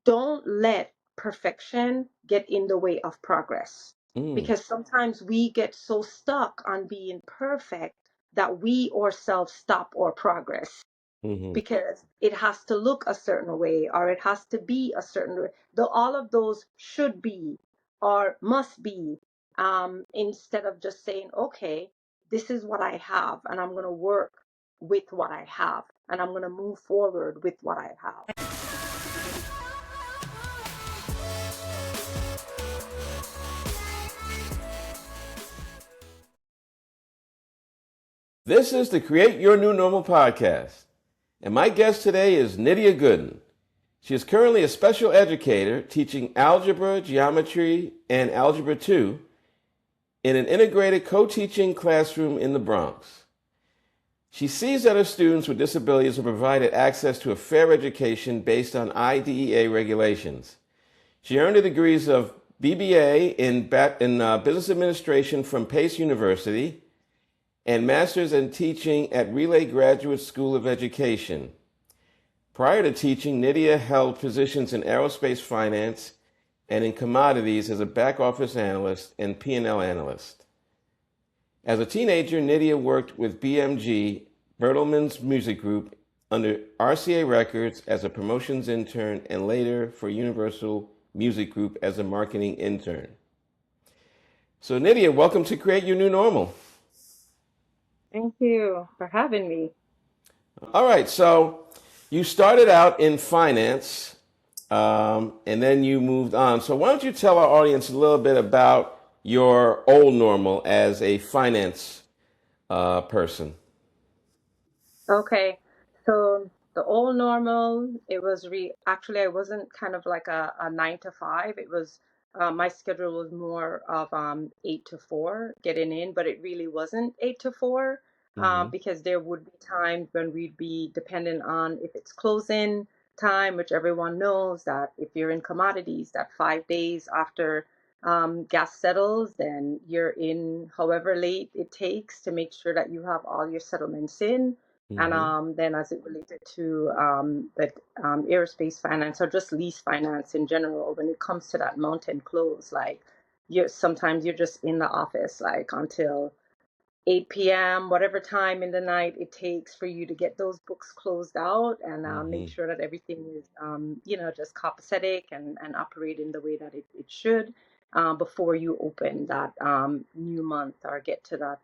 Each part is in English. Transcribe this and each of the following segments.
don't let perfection get in the way of progress. Mm, Because sometimes we get so stuck on being perfect that we ourselves stop our progress hmm because it has to look a certain way or it has to be a certain way. Though all of those should be or must be, instead of just saying, okay, this is what I have, and I'm going to work with what I have, and I'm going to move forward with what I have. This is the Create Your New Normal podcast, and my guest today is Nydia Gooden. She is currently a special educator teaching algebra, geometry, and algebra 2 in an integrated co-teaching classroom in the Bronx. She sees that her students with disabilities are provided access to a fair education based on IDEA regulations. She earned the degrees of BBA in Business Administration from Pace University and Master's in Teaching at Relay Graduate School of Education. Prior to teaching, Nydia held positions in aerospace finance and in commodities as a back office analyst and P&L analyst. As a teenager, Nydia worked with BMG, Bertelmann's music group, under RCA Records as a promotions intern and later for Universal Music Group as a marketing intern. So Nydia, welcome to Create Your New Normal. Thank you for having me. All right, so you started out in finance and then you moved on. So why don't you tell our audience a little bit about your old normal as a finance person? Okay, so the old normal, it was actually I wasn't kind of like a 9 to 5. It was my schedule was more of 8 to 4 getting in, but it really wasn't 8 to 4 Mm-hmm. because there would be times when we'd be dependent on if it's closing time, which everyone knows that if you're in commodities, that 5 days after gas settles, then you're in however late it takes to make sure that you have all your settlements in. And Mm-hmm. then as it related to the aerospace finance or just lease finance in general, when it comes to that mountain close, like sometimes you're just in the office like until 8 p.m., whatever time in the night it takes for you to get those books closed out and make Mm-hmm. sure that everything is, just copacetic and operating the way that it should before you open that new month or get to that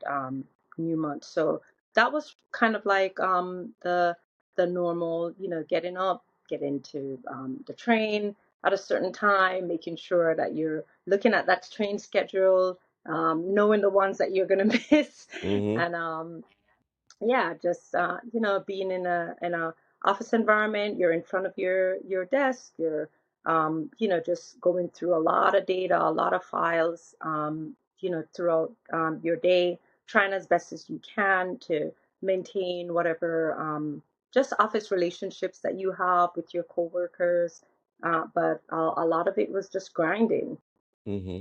new month. So that was kind of like the normal, getting up, get into the train at a certain time, making sure that you're looking at that train schedule, knowing the ones that you're gonna miss, Mm-hmm. and yeah, just being in a office environment, you're in front of your desk, you're just going through a lot of data, a lot of files, throughout your day, trying as best as you can to maintain whatever just office relationships that you have with your coworkers. But a lot of it was just grinding. Mm-hmm.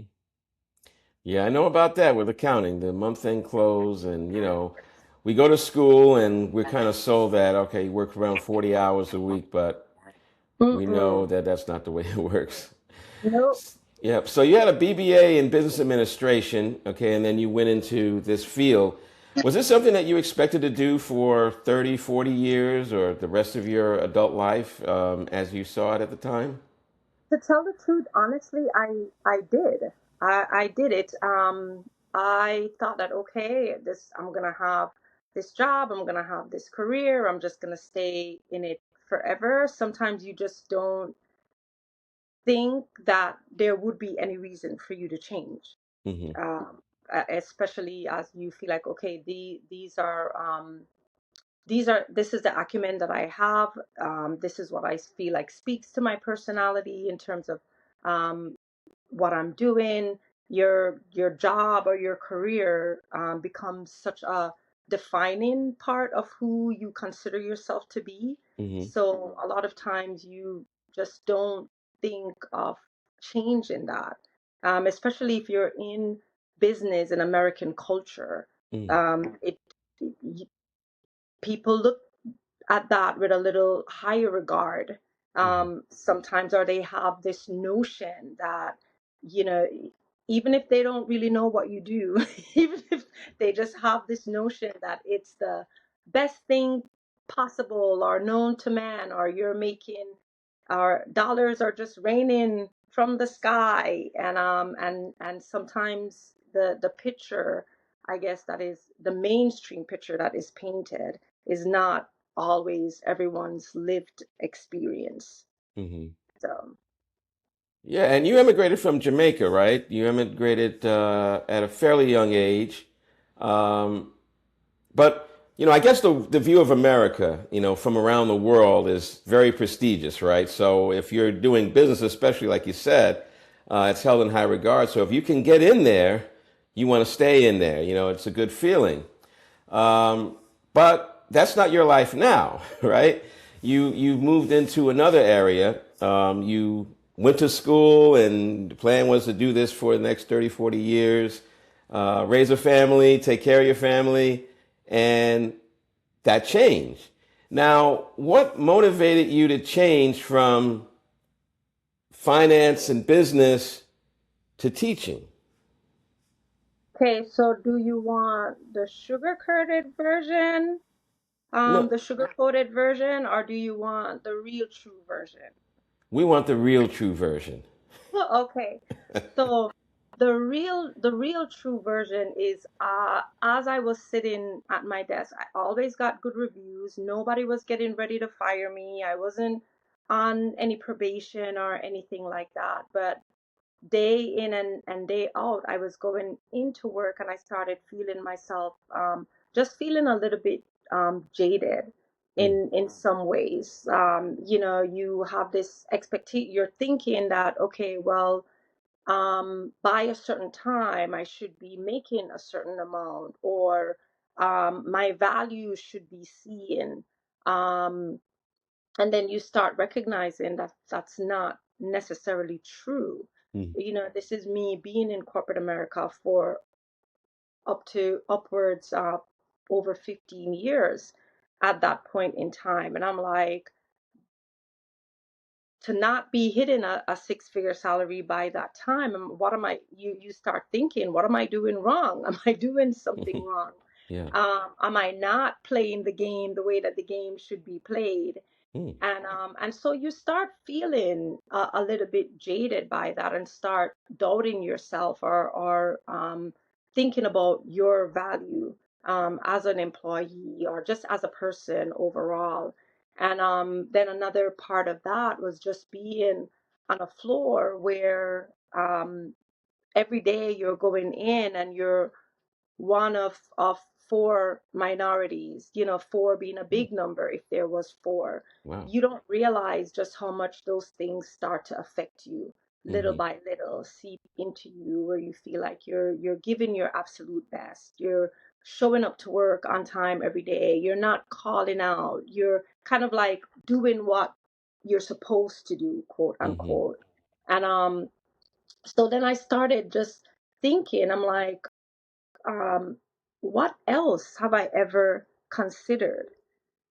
Yeah, I know about that with accounting, the month end close, and we go to school and we're kind of sold that okay, you work around 40 hours a week, but we know Mm-mm. that that's not the way it works. Nope. Yeah, so you had a BBA in business administration, okay, and then you went into this field. Was this something that you expected to do for 30, 40 years or the rest of your adult life as you saw it at the time? To tell the truth, honestly, I did. I did it. I thought that okay, this I'm gonna have this job, I'm gonna have this career, I'm just gonna stay in it forever. Sometimes you just don't think that there would be any reason for you to change, Mm-hmm. especially as you feel like okay, this is the acumen that I have. This is what I feel like speaks to my personality in terms of um, what I'm doing. Your job or your career becomes such a defining part of who you consider yourself to be. Mm-hmm. So a lot of times you just don't think of changing that, especially if you're in business and American culture. It people look at that with a little higher regard Hmm. Sometimes, or they have this notion that, you know, even if they don't really know what you do, even if they just have this notion that it's the best thing possible or known to man, or you're making, or dollars are just raining from the sky, and sometimes the picture, I guess, that is the mainstream picture that is painted is not always everyone's lived experience. Hmm. So, Yeah, and you immigrated from Jamaica, right? You immigrated at a fairly young age. Um, but, I guess the view of America, from around the world is very prestigious, right? So if you're doing business, especially like you said, it's held in high regard. So if you can get in there, you want to stay in there. It's a good feeling. Um, but that's not your life now, right? You moved into another area. You went to school, and the plan was to do this for the next 30, 40 years, raise a family, take care of your family, and that changed. Now, what motivated you to change from finance and business to teaching? okay, so do you want the sugar coated version, No, the sugar coated version, or do you want the real true version? we want the real true version. Okay. So the real true version is, as I was sitting at my desk, I always got good reviews. Nobody was getting ready to fire me. I wasn't on any probation or anything like that. But day in and day out, I was going into work, and I started feeling myself, just feeling a little bit jaded Mm, in some ways. You have this expectation, you're thinking that, okay, well, by a certain time, I should be making a certain amount, or my value should be seen. Um, and then you start recognizing that that's not necessarily true. mm, This is me being in corporate America for up to upwards over 15 years at that point in time. And I'm like, to not be hitting a six-figure salary by that time, and what am I, you start thinking, what am I doing wrong? Am I doing something wrong? yeah. Am I not playing the game the way that the game should be played? Mm, And so you start feeling a little bit jaded by that, and start doubting yourself, or thinking about your value as an employee, or just as a person overall. And then another part of that was just being on a floor where every day you're going in, and you're one of four minorities, four being a mm, big number if there was four. wow. You don't realize just how much those things start to affect you little Hmm. by little, seep into you, where you feel like you're giving your absolute best. You're showing up to work on time every day. You're not calling out. You're kind of like doing what you're supposed to do, quote Hmm. unquote. And so then I started just thinking, I'm like, um, what else have I ever considered?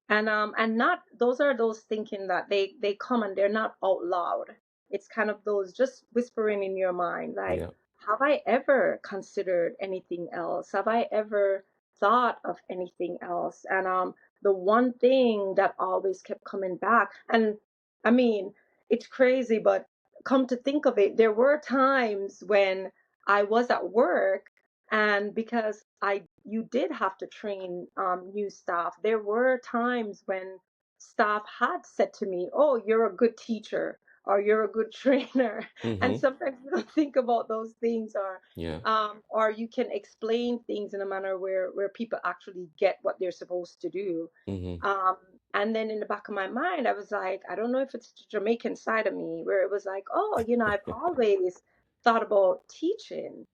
And not, those are those thinking that they come and they're not out loud. It's kind of those just whispering in your mind, like, Yeah. have I ever considered anything else? Have I ever thought of anything else? And the one thing that always kept coming back, and I mean, it's crazy, but come to think of it, there were times when I was at work, and because I you did have to train new staff, there were times when staff had said to me, "Oh, you're a good teacher," or "You're a good trainer." And Hmm. sometimes you don't think about those things, Yeah. or you can explain things in a manner where people actually get what they're supposed to do. Hmm. Um, and then in the back of my mind, I was like, I don't know if it's the Jamaican side of me, where it was like, oh, I've always thought about teaching,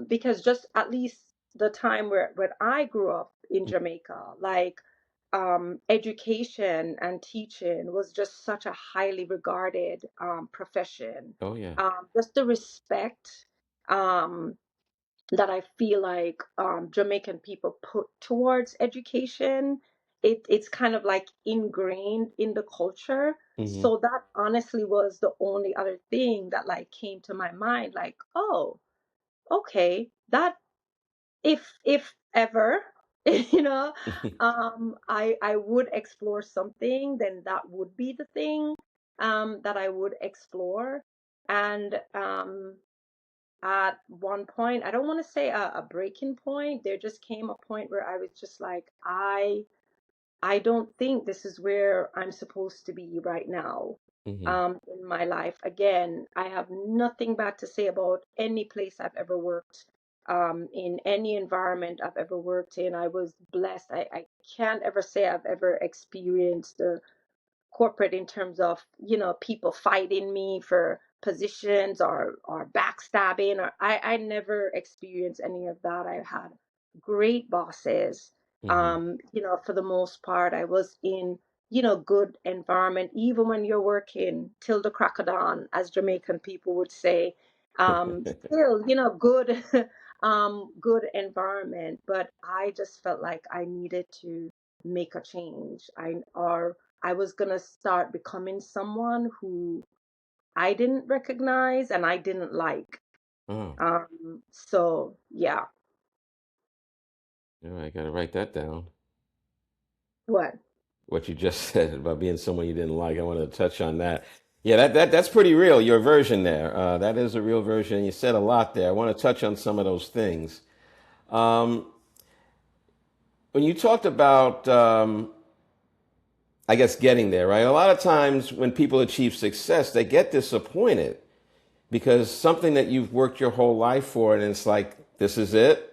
because just at least the time where when I grew up in Jamaica, like, education and teaching was just such a highly regarded profession. Oh yeah. Just the respect um, that I feel like Jamaican people put towards education it's kind of like ingrained in the culture. Hmm. So that honestly was the only other thing that like came to my mind, like, oh, okay, that if ever, you know, I would explore something, then that would be the thing that I would explore. And at one point, I don't want to say a breaking point, there just came a point where I was just like, I don't think this is where I'm supposed to be right now Hmm. in my life. Again, I have nothing bad to say about any place I've ever worked, in any environment I've ever worked in. I was blessed. I can't ever say I've ever experienced corporate in terms of, people fighting me for positions or backstabbing, or I never experienced any of that. I had great bosses. Hmm. For the most part I was in, good environment, even when you're working till the crack of dawn, as Jamaican people would say. Still, good good environment, but I just felt like I needed to make a change. I was gonna start becoming someone who I didn't recognize and I didn't like. Oh, So yeah. all right, I got to write that down. What? What you just said about being someone you didn't like. I wanted to touch on that. Yeah, that's pretty real. Your version there, that is a real version. You said a lot there. I want to touch on some of those things. Um, when you talked about, I guess, getting there, right? A lot of times when people achieve success, they get disappointed because something that you've worked your whole life for, and it's like, this is it.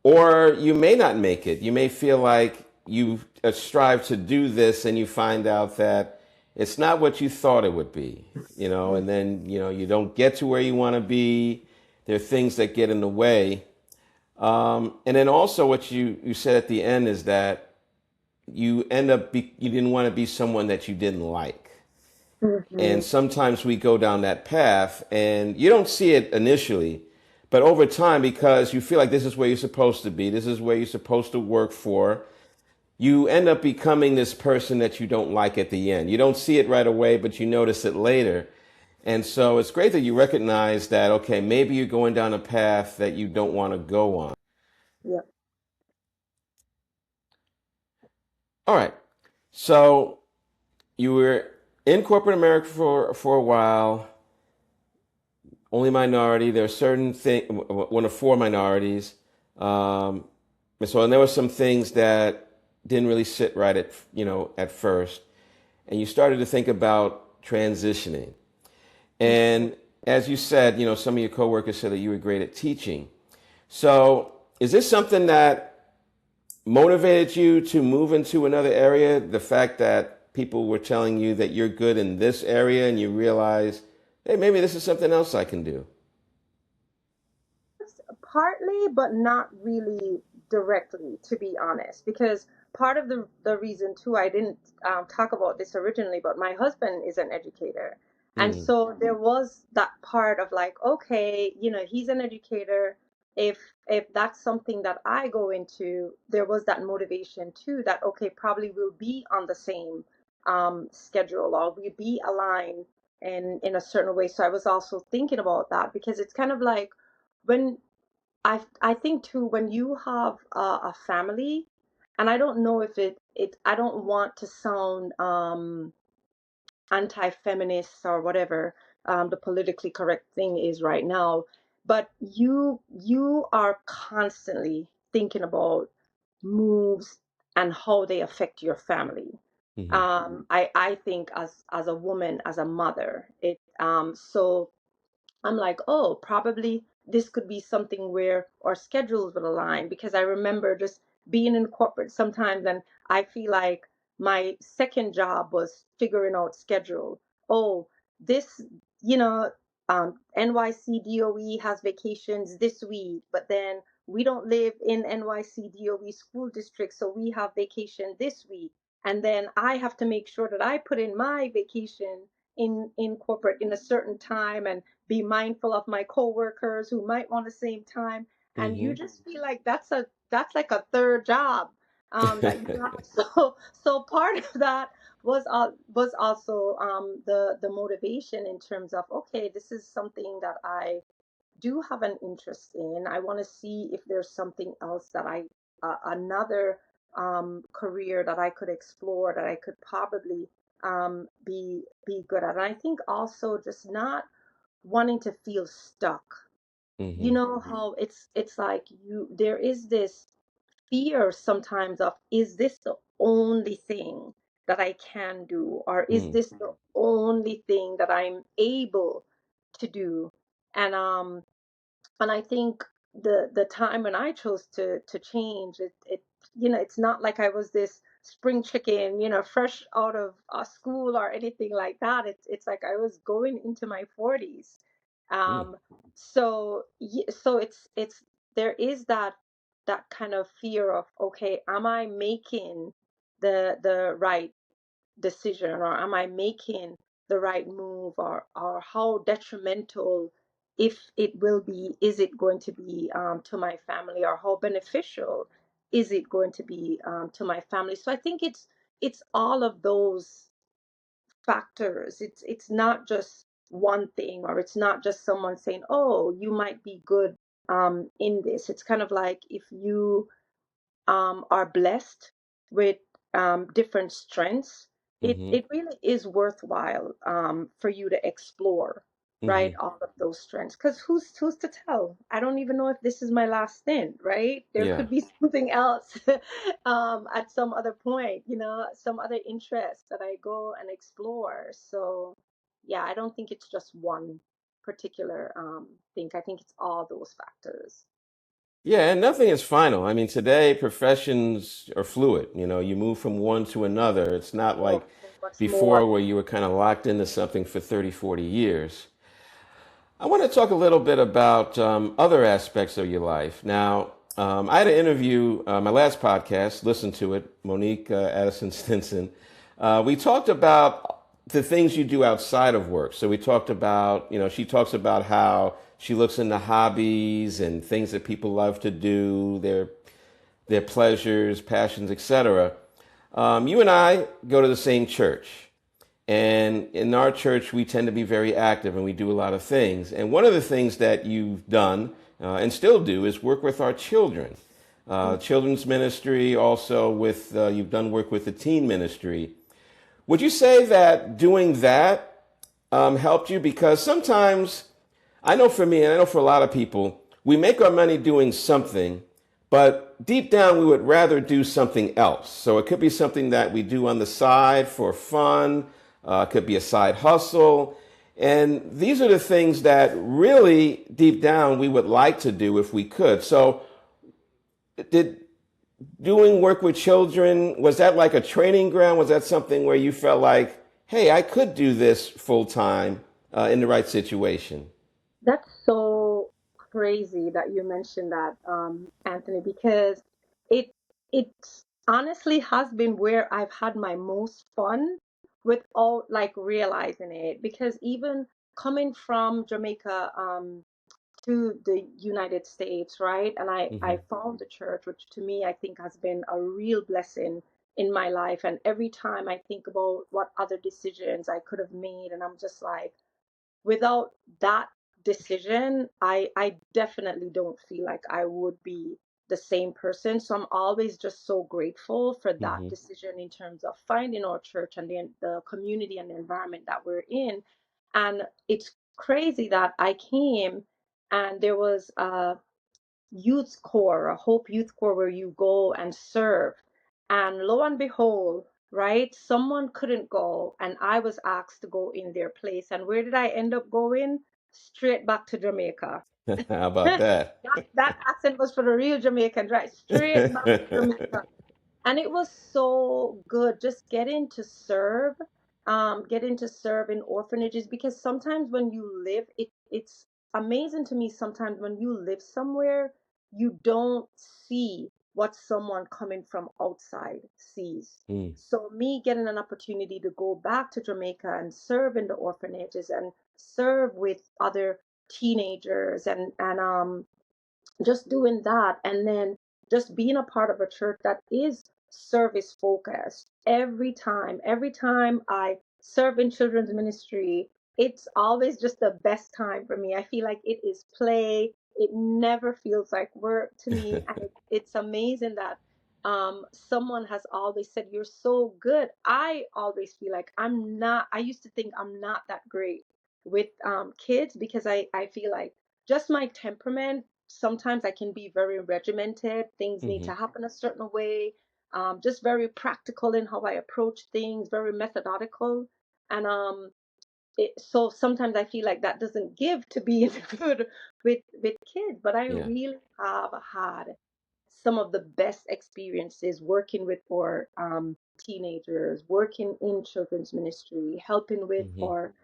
Or you may not make it. You may feel like you strive to do this and you find out that it's not what you thought it would be, and then, you don't get to where you want to be. There are things that get in the way. And then also what you said at the end is that you didn't want to be someone that you didn't like. And Mm-hmm. sometimes we go down that path and you don't see it initially, but over time, because you feel like this is where you're supposed to be, this is where you're supposed to work for, you end up becoming this person that you don't like at the end. You don't see it right away, but you notice it later. And so it's great that you recognize that, okay, maybe you're going down a path that you don't want to go on. Yeah. All right. So you were in corporate America for a while, only minority. There are certain things, one of four minorities. Um, and there were some things that didn't really sit right at first. And you started to think about transitioning. Mm-hmm. And as you said, some of your coworkers said that you were great at teaching. So is this something that motivated you to move into another area? The fact that people were telling you that you're good in this area and you realize, hey, maybe this is something else I can do. Partly, but not really directly, to be honest. Because part of the reason too, I didn't talk about this originally, but my husband is an educator, and Mm-hmm. so there was that part of like, okay, he's an educator. If if that's something that I go into, there was that motivation too. That okay, probably we'll be on the same schedule, or we'll be aligned in a certain way. So I was also thinking about that because it's kind of like when I think too, when you have a family, and I don't know if I don't want to sound anti-feminist or whatever the politically correct thing is right now, but you are constantly thinking about moves and how they affect your family. Mm-hmm. I think as a woman, as a mother, so I'm like, oh, probably this could be something where our schedules would align, because I remember just being in corporate sometimes and I feel like my second job was figuring out schedule. Oh, this, you know, NYC DOE has vacations this week, but then we don't live in NYC DOE school district, so we have vacation this week. And then I have to make sure that I put in my vacation in corporate in a certain time and be mindful of my coworkers who might want the same time. And you Mm-hmm. just feel like that's like a third job. that you have. So part of that was also the motivation in terms of, okay, this is something that I do have an interest in. I want to see if there's something else that another career that I could explore, that I could probably be good at. And I think also just not wanting to feel stuck. You Hmm. know how it's like there is this fear sometimes of, is this the only thing that I can do, or is Mm. this the only thing that I'm able to do? And I think the time when I chose to change it, it's not like I was this spring chicken, fresh out of school or anything like that. It's like I was going into my 40s. Mm. So it's there is that kind of fear of, okay, am I making the right decision, or am I making the right move, or how detrimental, if it will be, is it going to be to my family, or how beneficial is it going to be to my family? So I think it's all of those factors. It's not just one thing, or it's not just someone saying, oh, you might be good in this. It's kind of like, if you are blessed with different strengths, Hmm. it really is worthwhile for you to explore, right? Hmm. All of those strengths. Because who's to tell? I don't even know if this is my last stint, right? There Yeah. could be something else at some other point, some other interest that I go and explore. So, yeah, I don't think it's just one particular thing. I think it's all those factors. Yeah, and nothing is final. I mean, today professions are fluid. You move from one to another. It's not Oh, like so much more. before where you were kind of locked into something for 30, 40 years. I want to talk a little bit about other aspects of your life. Now, I had an interview, my last podcast, listen to it, Monique Addison Stinson. We talked about the things you do outside of work. So we talked about, she talks about how she looks into hobbies and things that people love to do, their pleasures, passions, etc. You and I go to the same church. And in our church, we tend to be very active and we do a lot of things. And one of the things that you've done and still do is work with our children. Children's ministry, also you've done work with the teen ministry. Would you say that doing that helped you? Because sometimes, I know for me, and I know for a lot of people, we make our money doing something, but deep down we would rather do something else. So it could be something that we do on the side for fun, it could be a side hustle. And these are the things that really deep down we would like to do if we could. So did doing work with children, was that like a training ground? Was that something where you felt like, hey, I could do this full time in the right situation? That's so crazy that you mentioned that, Anthony, because it it honestly has been where I've had my most fun without like realizing it. Because even coming from Jamaica to the United States, right? And I Hmm. found the church, which to me I think has been a real blessing in my life. And every time I think about what other decisions I could have made, and I'm just like, without that decision, I definitely don't feel like I would be the same person. So I'm always just so grateful for that Hmm. decision in terms of finding our church and the community and the environment that we're in. And it's crazy that I came and there was youth corps, a Hope Youth Corps, where you go and serve. And lo and behold, right, someone couldn't go, and I was asked to go in their place. And where did I end up going? Straight back to Jamaica. How about that, that? that accent was for the real Jamaicans, right? Straight back to Jamaica. And it was so good just getting to serve in orphanages, because sometimes when you live, it's amazing to me sometimes when you live somewhere, you don't see what someone coming from outside sees. Mm. So me getting an opportunity to go back to Jamaica and serve in the orphanages and serve with other teenagers, and just doing that, and then just being a part of a church that is service focused. Every time I serve in children's ministry, it's always just the best time for me. I feel like it is play. It never feels like work to me. And it's amazing that someone has always said, "You're so good." I always feel like I'm not, I used to think I'm not that great with kids because I feel like just my temperament, sometimes I can be very regimented. Things need Hmm. to happen a certain way. Just very practical in how I approach things, very methodical. And so sometimes I feel like that doesn't give to being good with kids. But I Yeah. really have had some of the best experiences working with our teenagers, working in children's ministry, helping with Hmm. our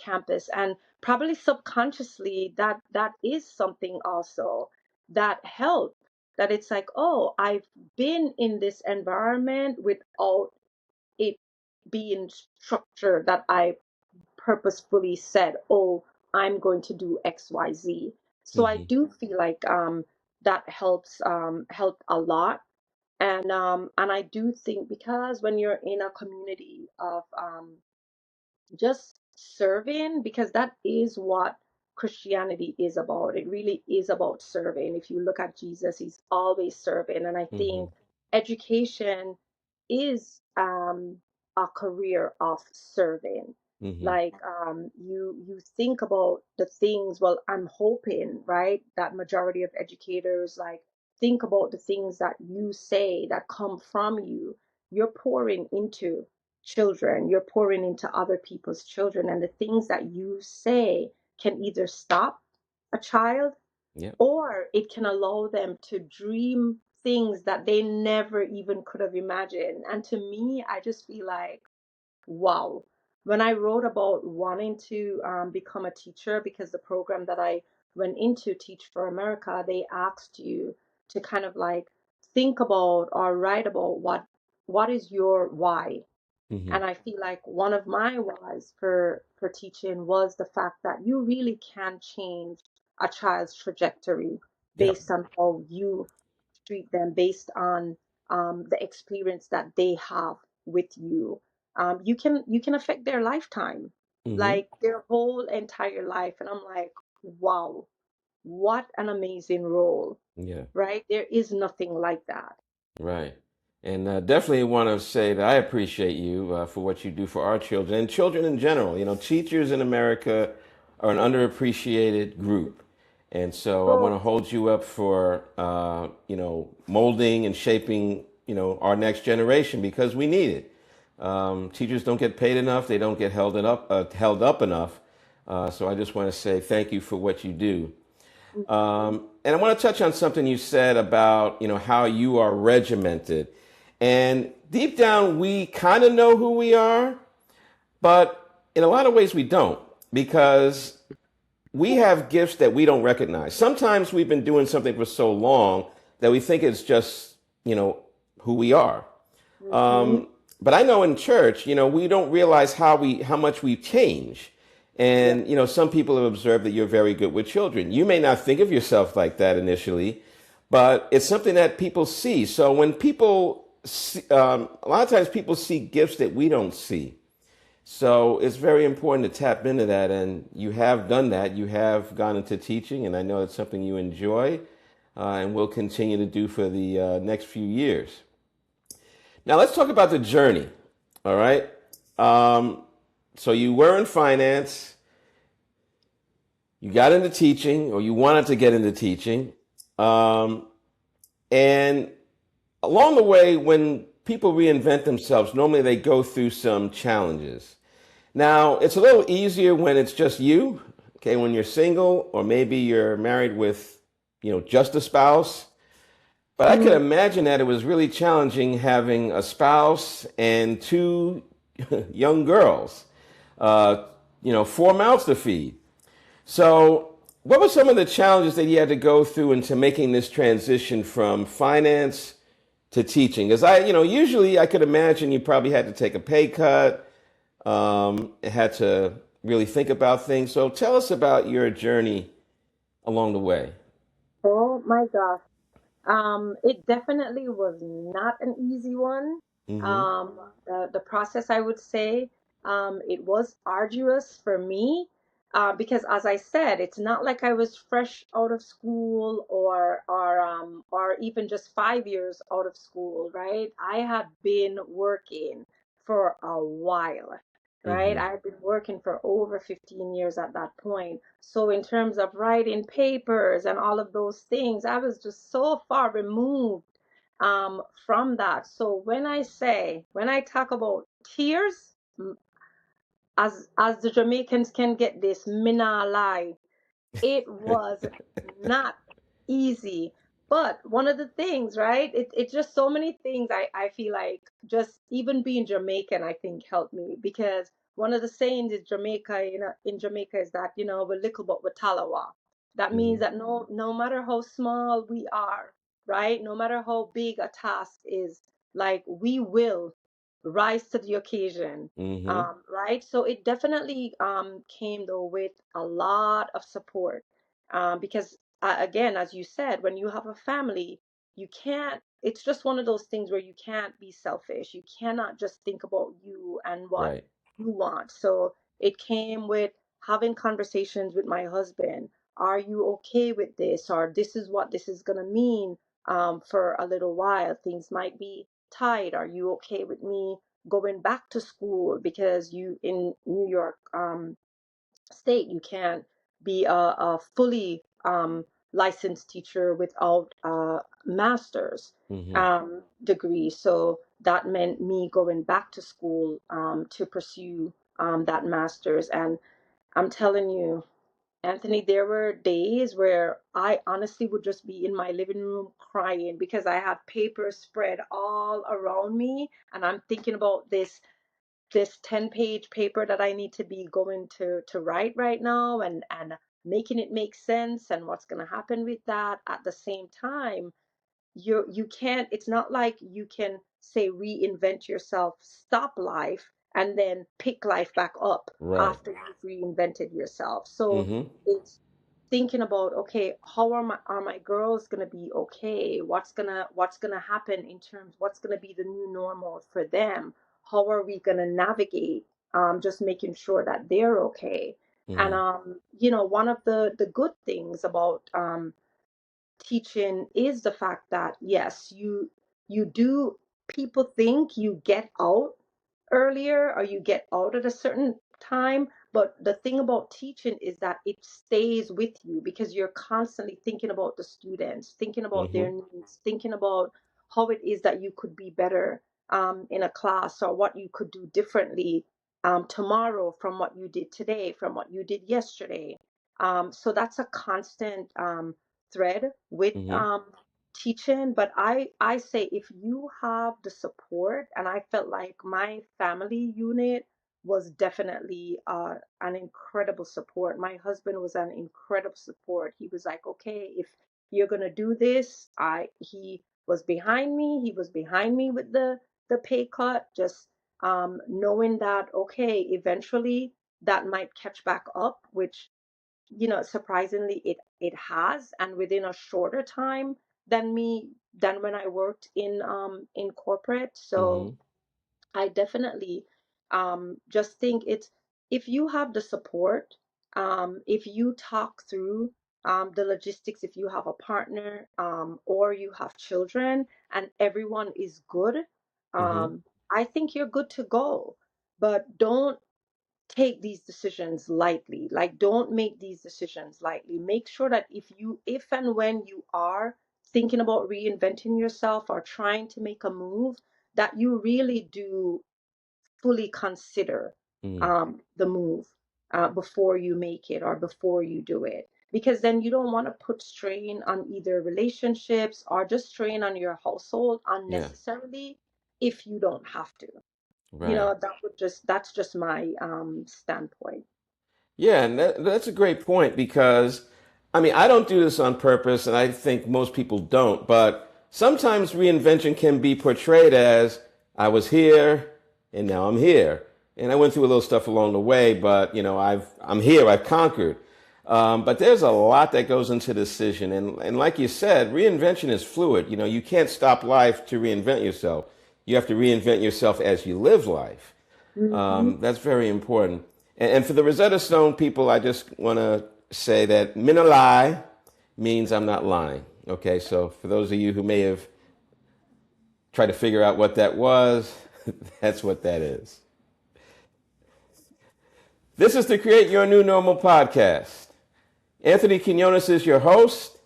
campus, and probably subconsciously that is something also that help. That it's like, oh, I've been in this environment without it being structured, that I purposefully said, oh, I'm going to do XYZ. So I Hmm. do feel like that helped a lot. And I do think because when you're in a community of just serving, because that is what Christianity is about. It really is about serving. If you look at Jesus, he's always serving. And I Hmm. think education is a career of serving. Hmm. Like you think about the things, well, I'm hoping, right, that majority of educators like think about the things that you say that come from you. You're pouring into children, you're pouring into other people's children, and the things that you say can either stop a child Yeah. or it can allow them to dream things that they never even could have imagined. And to me, I just feel like, wow. When I wrote about wanting to become a teacher, because the program that I went into, Teach for America, they asked you to kind of like think about or write about what is your why. Hmm. And I feel like one of my whys for teaching was the fact that you really can change a child's trajectory Yep. based on how you treat them, based on the experience that they have with you. You can affect their lifetime, Hmm. like their whole entire life. And I'm like, wow, what an amazing role, Yeah. right? There is nothing like that. Right. And definitely want to say that I appreciate you for what you do for our children and children in general. You know, teachers in America are an underappreciated group. And so I want So to hold you up for, molding and shaping, our next generation because we need it. Teachers don't get paid enough. They don't get held up enough. So I just want to say thank you for what you do. And I want to touch on something you said about, how you are regimented. And deep down, we kind of know who we are, but in a lot of ways we don't because we have gifts that we don't recognize. Sometimes we've been doing something for so long that we think it's just, who we are. mhm. But I know in church, we don't realize how much we've changed. Yep. And some people have observed that you're very good with children. You may not think of yourself like that initially, but it's something that people see. So when people see, a lot of times people see gifts that we don't see. So it's very important to tap into that, and you have done that. You have gone into teaching, and I know it's something you enjoy, and will continue to do for the next few years. Now let's talk about the journey. All right. Um, so you were in finance, you got into teaching, or you wanted to get into teaching, um, and along the way, when people reinvent themselves, normally they go through some challenges. Now it's a little easier when it's just you. Okay, when you're single, or maybe you're married with, just a spouse. But I could Mm. imagine that it was really challenging having a spouse and two young girls, uh, 4 mouths to feed. So, what were some of the challenges that you had to go through into making this transition from finance to teaching? Because usually I could imagine you probably had to take a pay cut, had to really think about things. So, tell us about your journey along the way. Oh my gosh. It definitely was not an easy one. Mm-hmm. The process, I would say, it was arduous for me, because, as I said, it's not like I was fresh out of school or even just 5 years out of school, right? I had been working for a while, right? Mm-hmm. I had been working for over 15 years at that point. So in terms of writing papers and all of those things, I was just so far removed from that. So when I talk about tears, as the Jamaicans can get this, me nah lie, it was not easy. But one of the things, right? It's just so many things I feel like just even being Jamaican, I think helped me because one of the sayings in Jamaica is that, we're little but we're talawa. That means Mm-hmm. that no matter how small we are, right? No matter how big a task is, like we will rise to the occasion. Mm-hmm. Right? So it definitely came though with a lot of support, because again, as you said, when you have a family, you can't. It's just one of those things where you can't be selfish. You cannot just think about you and what Right. you want. So it came with having conversations with my husband. Are you okay with this? Or this is what this is gonna mean for a little while. Things might be tight. Are you okay with me going back to school because you in New York state you can't be a fully licensed teacher without a master's Mm-hmm. degree. So that meant me going back to school to pursue that master's. And I'm telling you, Anthony, there were days where I honestly would just be in my living room crying because I have papers spread all around me and I'm thinking about this 10-page paper that I need to be going to write right now, and making it make sense and what's going to happen with that. At the same time, you can't, it's not like you can say reinvent yourself, stop life, and then pick life back up Right. after you've reinvented yourself. So Mm-hmm. it's thinking about, okay, how are my girls gonna be okay? What's gonna happen in terms, what's gonna be the new normal for them? How are we gonna navigate, just making sure that they're okay? And Mm-hmm. one of the good things about teaching is the fact that yes, you do, people think you get out earlier or you get out at a certain time, but the thing about teaching is that it stays with you because you're constantly thinking about the students, thinking about Mm-hmm. their needs, thinking about how it is that you could be better in a class, or what you could do differently tomorrow from what you did today, from what you did yesterday. So that's a constant thread with Mm-hmm. teaching. But I say, if you have the support, and I felt like my family unit was definitely an incredible support. My husband was an incredible support. He was like, okay, if you're gonna do this, I he was behind me. He was behind me with the pay cut, just knowing that okay, eventually that might catch back up, which surprisingly it has, and within a shorter time than when I worked in corporate. So Mm-hmm. I definitely just think it's, if you have the support, if you talk through the logistics, if you have a partner, or you have children and everyone is good, Mm-hmm. I think you're good to go. But don't take these decisions lightly. Like, don't make these decisions lightly. Make sure that if and when you are thinking about reinventing yourself or trying to make a move, that you really do fully consider Mm-hmm. the move before you make it or before you do it. Because then you don't want to put strain on either relationships or just strain on your household Yeah. unnecessarily if you don't have to. Right. That's just my standpoint. Yeah, and that's a great point because, I mean, I don't do this on purpose, and I think most people don't, but sometimes reinvention can be portrayed as I was here and now I'm here. And I went through a little stuff along the way, but I'm here, I've conquered. But there's a lot that goes into decision, and like you said, reinvention is fluid. You know, you can't stop life to reinvent yourself. You have to reinvent yourself as you live life. Hmm. That's very important. And for the Rosetta Stone people, I just want to say that minalai means I'm not lying. Okay, so for those of you who may have tried to figure out what that was, that's what that is. This is the Create Your New Normal podcast. Anthony Quinones is your host,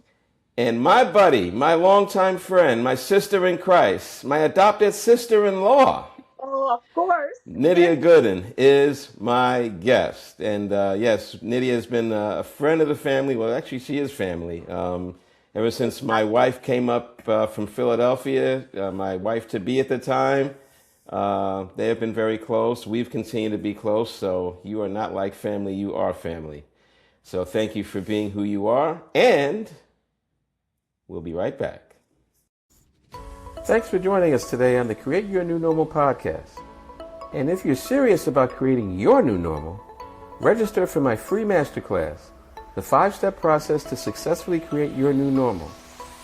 and my buddy, my longtime friend, my sister in Christ, my adopted sister-in-law, Oh, of course. Nydia Gooden, is my guest. And yes, Nydia has been a friend of the family. Well, actually, she is family. Ever since my wife came up from Philadelphia, my wife to be at the time, they have been very close. We've continued to be close. So you are not like family, you are family. So thank you for being who you are, and we'll be right back. Thanks for joining us today on the Create Your New Normal podcast. And if you're serious about creating your new normal, register for my free masterclass, the 5-step process to successfully create your new normal,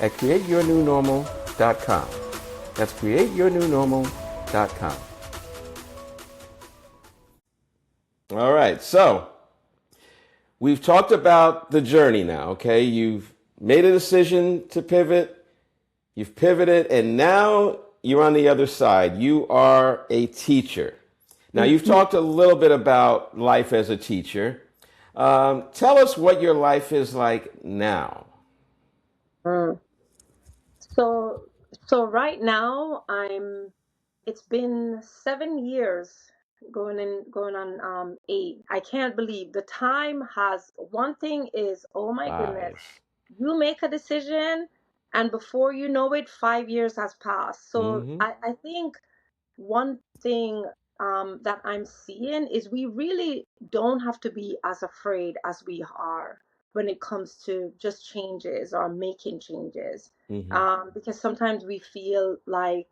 at createyournewnormal.com. That's createyournewnormal.com. All right, so we've talked about the journey now, okay? You've made a decision to pivot, you've pivoted, and now you're on the other side. You are a teacher. Now, you've talked a little bit about life as a teacher. Tell us what your life is like now. Mm. So, so right now it's been 7 years going on 8. I can't believe the time has, one thing is, oh my goodness, Lies. you make a decision and before you know it, 5 years has passed. So Mm-hmm. I think one thing that I'm seeing is we really don't have to be as afraid as we are when it comes to just changes or making changes. Mm-hmm. Because sometimes we feel like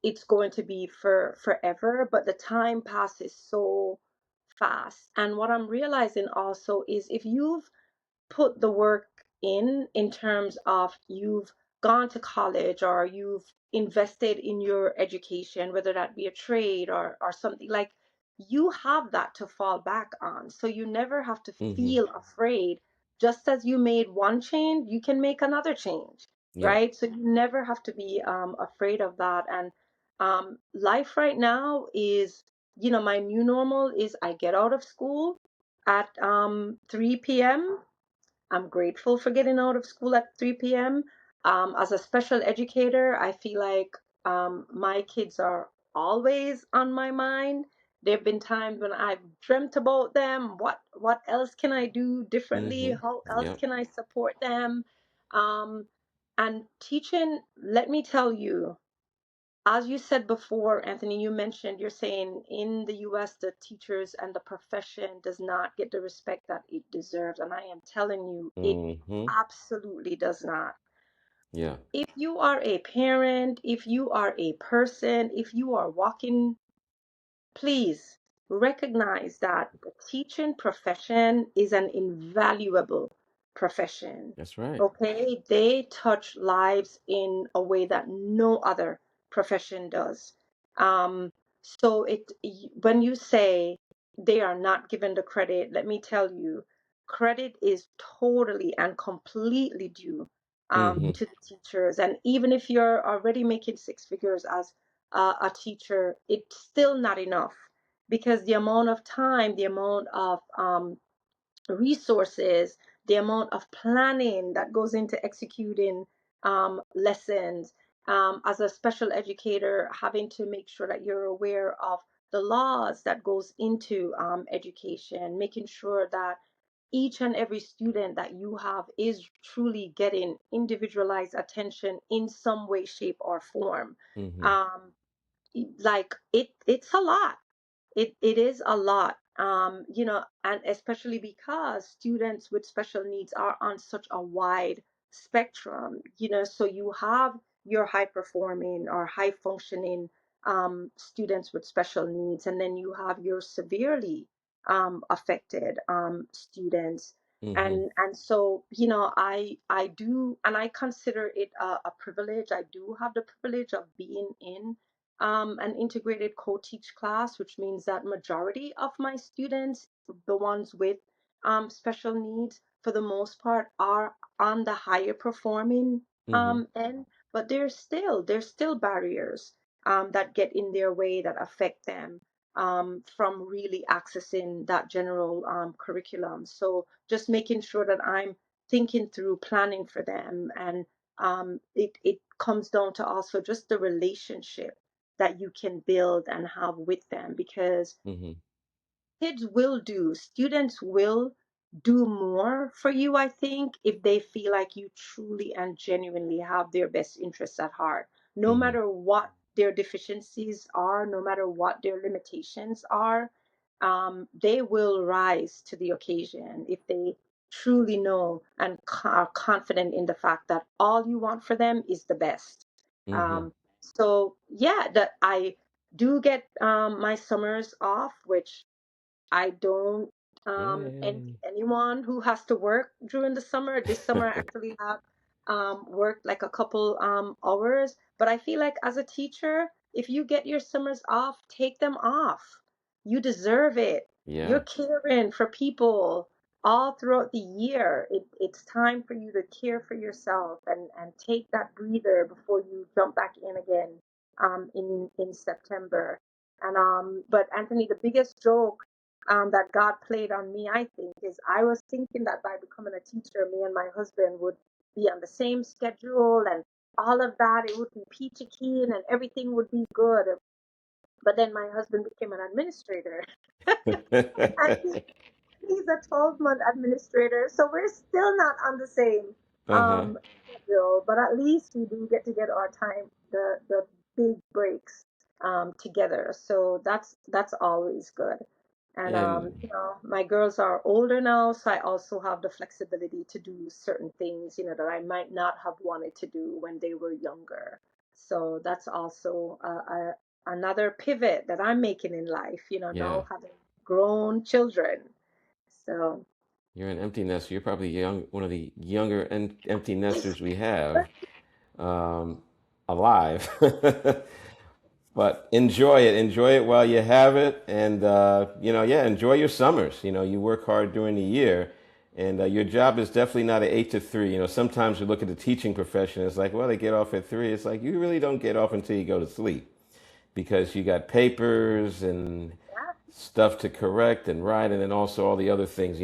it's going to be for forever, but the time passes so fast. And what I'm realizing also is if you've put the work in terms of you've gone to college or you've invested in your education, whether that be a trade or something, like you have that to fall back on, so you never have to Mm-hmm. feel afraid. Just as you made one change, you can make another change, Yeah. right? So you never have to be afraid of that. And life right now is, my new normal is I get out of school at 3 p.m. I'm grateful for getting out of school at 3 p.m. As a special educator, I feel like my kids are always on my mind. There have been times when I've dreamt about them. What else can I do differently? Mm-hmm. How else Yep. can I support them? Um, and teaching, let me tell you, as you said before, Anthony, you mentioned, you're saying in the US, the teachers and the profession does not get the respect that it deserves. And I am telling you, it Mm-hmm. absolutely does not. Yeah. If you are a parent, if you are a person, if you are walking, please recognize that the teaching profession is an invaluable profession. That's right. Okay, they touch lives in a way that no other profession does. Um, so when you say they are not given the credit, let me tell you, credit is totally and completely due Mm-hmm. to the teachers. And even if you're already making 6 figures as a teacher, it's still not enough because the amount of time, the amount of resources, the amount of planning that goes into executing lessons. As a special educator, having to make sure that you're aware of the laws that goes into education, making sure that each and every student that you have is truly getting individualized attention in some way, shape, or form. Mm-hmm. Um, like it's a lot. It is a lot. And especially because students with special needs are on such a wide spectrum, so you have your high performing or high functioning students with special needs, and then you have your severely affected students. Mm-hmm. And so, I do, and I consider it a privilege. I do have the privilege of being in an integrated co-teach class, which means that majority of my students, the ones with special needs, for the most part, are on the higher performing Mm-hmm. end, but there's still barriers that get in their way that affect them from really accessing that general curriculum. So just making sure that I'm thinking through planning for them, and it comes down to also just the relationship that you can build and have with them, because Mm-hmm. students will do more for you, I think, if they feel like you truly and genuinely have their best interests at heart. No Mm-hmm. matter what their deficiencies are, no matter what their limitations are, they will rise to the occasion if they truly know and are confident in the fact that all you want for them is the best. Mm-hmm. So yeah, that I do get my summers off, which I don't envy Yay. anyone who has to work during the summer. This summer, I actually have worked like a couple hours. But I feel like as a teacher, if you get your summers off, take them off. You deserve it. Yeah. You're caring for people all throughout the year. It's time for you to care for yourself and take that breather before you jump back in again in September. But Anthony, the biggest joke that God played on me, I think, is I was thinking that by becoming a teacher, me and my husband would be on the same schedule and all of that. It would be peachy keen and everything would be good. But then my husband became an administrator. And he's a 12-month administrator, so we're still not on the same Uh-huh. schedule, but at least we do get our time, the big breaks together. So that's always good. And And my girls are older now, so I also have the flexibility to do certain things, that I might not have wanted to do when they were younger. So that's also another pivot that I'm making in life, yeah, now having grown children. So, you're an empty nester. You're probably one of the younger empty nesters we have um, alive. But enjoy it while you have it, and yeah, enjoy your summers. You work hard during the year, and your job is definitely not an 8 to 3. Sometimes you look at the teaching profession, it's like, well, they get off at 3. It's like you really don't get off until you go to sleep because you got papers and yeah. stuff to correct and write, and then also all the other things,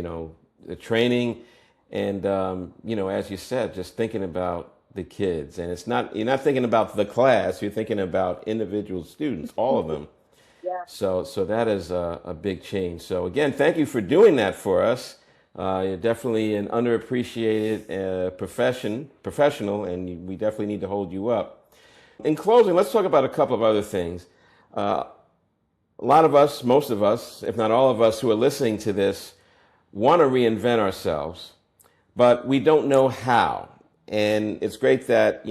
the training, and as you said, just thinking about the kids, and you're not thinking about the class, you're thinking about individual students, all of them. Yeah. So that is a big change. So again, thank you for doing that for us. You're definitely an underappreciated professional, and we definitely need to hold you up. In closing, let's talk about a couple of other things. A lot of us, most of us, if not all of us who are listening to this, want to reinvent ourselves, but we don't know how. And it's great that,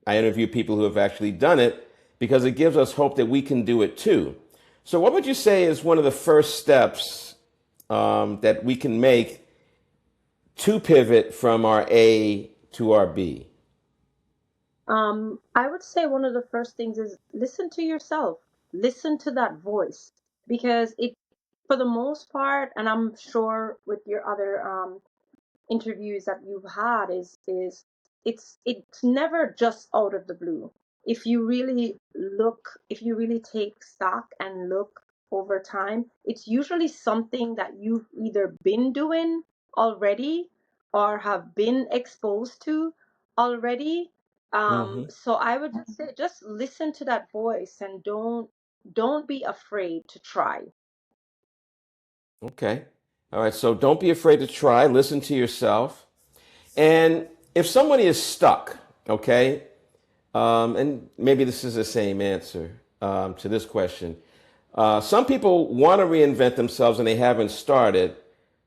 I interview people who have actually done it because it gives us hope that we can do it too. So, what would you say is one of the first steps that we can make to pivot from our A to our B? I would say one of the first things is listen to yourself. Listen to that voice, because for the most part, and I'm sure with your other interviews that you've had, is it's never just out of the blue. If you really take stock and look over time, it's usually something that you've either been doing already or have been exposed to already. Mm-hmm. So I would just say, just listen to that voice and don't be afraid to try. Okay. All right. So, don't be afraid to try. Listen to yourself. And if somebody is stuck, okay, and maybe this is the same answer to this question. Some people want to reinvent themselves and they haven't started.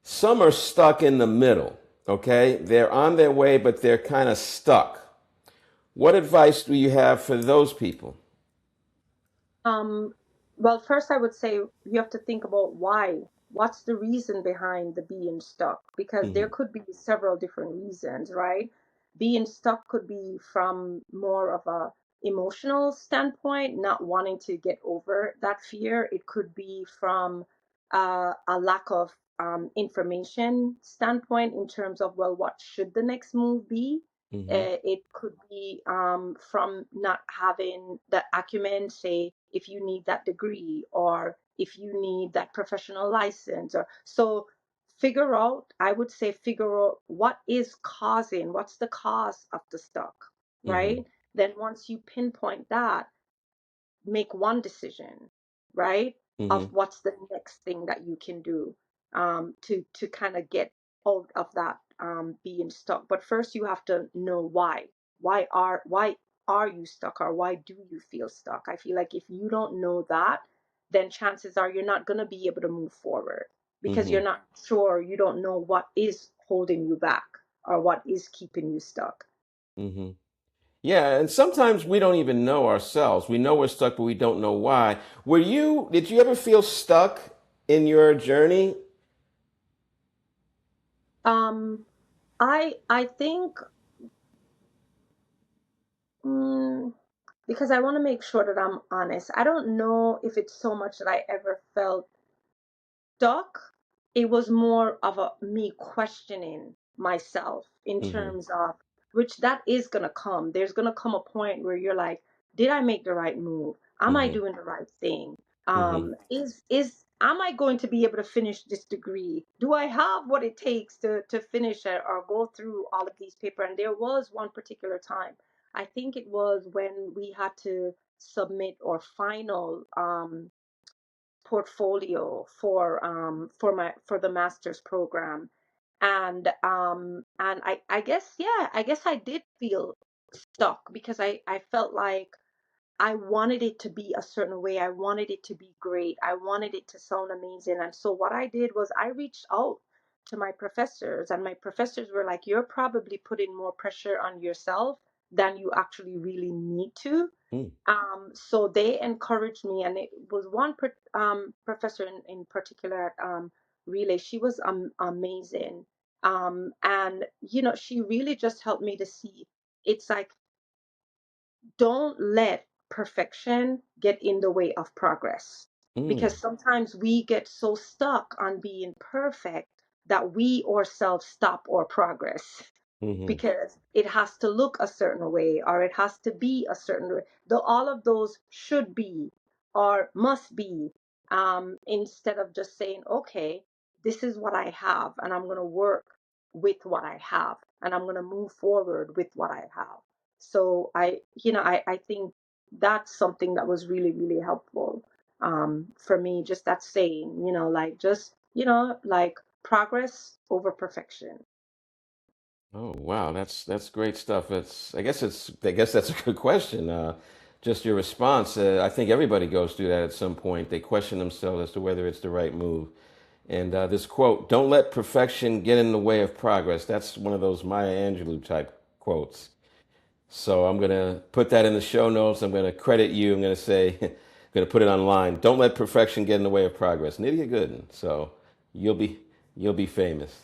Some are stuck in the middle, okay? They're on their way, but they're kind of stuck. What advice do you have for those people? Um, well, first I would say you have to think about why. what's the reason behind the being stuck? Because there Mm-hmm. could be several different reasons, right? Being stuck could be from more of a emotional standpoint, not wanting to get over that fear. It could be from a lack of information standpoint in terms of, well, what should the next move be? Mm-hmm. It could be from not having the acumen, say, if you need that degree or if you need that professional license. Or so figure out, I would say, figure out what's the cause of the stuck, Mm-hmm. right? Then once you pinpoint that, make one decision, right? Of Mm-hmm. what's the next thing that you can do to kind of get out of that being stuck. But first, you have to know why. Why are you stuck, or why do you feel stuck? I feel like if you don't know that, then chances are you're not going to be able to move forward because Mm-hmm. you're not sure. You don't know what is holding you back or what is keeping you stuck. Mm-hmm. Yeah, and sometimes we don't even know ourselves. We know we're stuck, but we don't know why. Did you ever feel stuck in your journey? Um, I think. Mm, because I want to make sure that I'm honest. I don't know if it's so much that I ever felt stuck. It was more of a me questioning myself in Mm-hmm. terms of which that is gonna come. There's gonna come a point where you're like, did I make the right move? Am I Mm-hmm. doing the right thing? Mm-hmm. Is am I going to be able to finish this degree? Do I have what it takes to finish it or go through all of these papers? And there was one particular time. I think it was when we had to submit our final portfolio for the master's program, and I guess, yeah, I guess I did feel stuck because I felt like I wanted it to be a certain way. I wanted it to be great. I wanted it to sound amazing. And so what I did was I reached out to my professors, and my professors were like, you're probably putting more pressure on yourself than you actually really need to. So they encouraged me, and it was one professor in particular at Relay. She was amazing. And, she really just helped me to see it's like, don't let perfection get in the way of progress. Mm-hmm. Because sometimes we get so stuck on being perfect that we ourselves stop our progress Mm-hmm. because it has to look a certain way or it has to be a certain way. Though all of those should be or must be, instead of just saying, okay, this is what I have, and I'm going to work with what I have, and I'm going to move forward with what I have. So I think that's something that was really, really helpful for me. Just that saying, like just, like progress over perfection. Oh wow, that's great stuff. I guess that's a good question. Just your response. I think everybody goes through that at some point. They question themselves as to whether it's the right move. And this quote, "Don't let perfection get in the way of progress." That's one of those Maya Angelou type quotes. So I'm gonna put that in the show notes. I'm gonna credit you. I'm gonna say, I'm gonna put it online. Don't let perfection get in the way of progress. Nydia Gooden. So you'll be you'll be famous.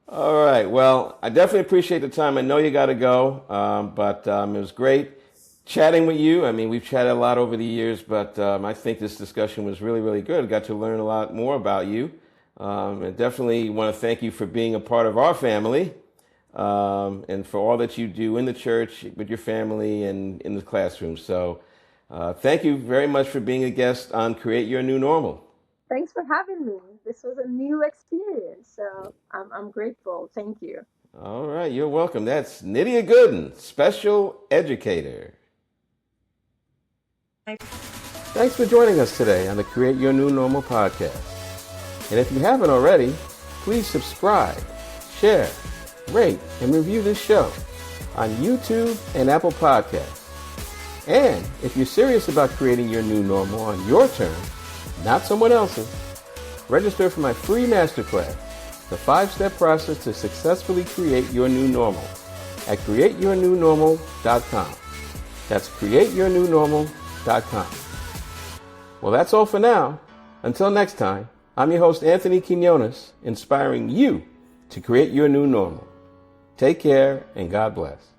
All right. Well, I definitely appreciate the time. I know you got to go, but it was great chatting with you. I mean, we've chatted a lot over the years, but I think this discussion was really, really good. I got to learn a lot more about you. And definitely want to thank you for being a part of our family and for all that you do in the church, with your family, and in the classroom. So thank you very much for being a guest on Create Your New Normal. Thanks for having me. This was a new experience, so I'm grateful. Thank you. All right, you're welcome. That's Nydia Gooden, special educator. Thanks for joining us today on the Create Your New Normal podcast. And if you haven't already, please subscribe, share, rate, and review this show on YouTube and Apple Podcasts. And if you're serious about creating your new normal on your terms, not someone else's, register for my free masterclass, the 5-step process to successfully create your new normal, at createyournewnormal.com. That's createyournewnormal.com. Well, that's all for now. Until next time, I'm your host, Anthony Quinones, inspiring you to create your new normal. Take care and God bless.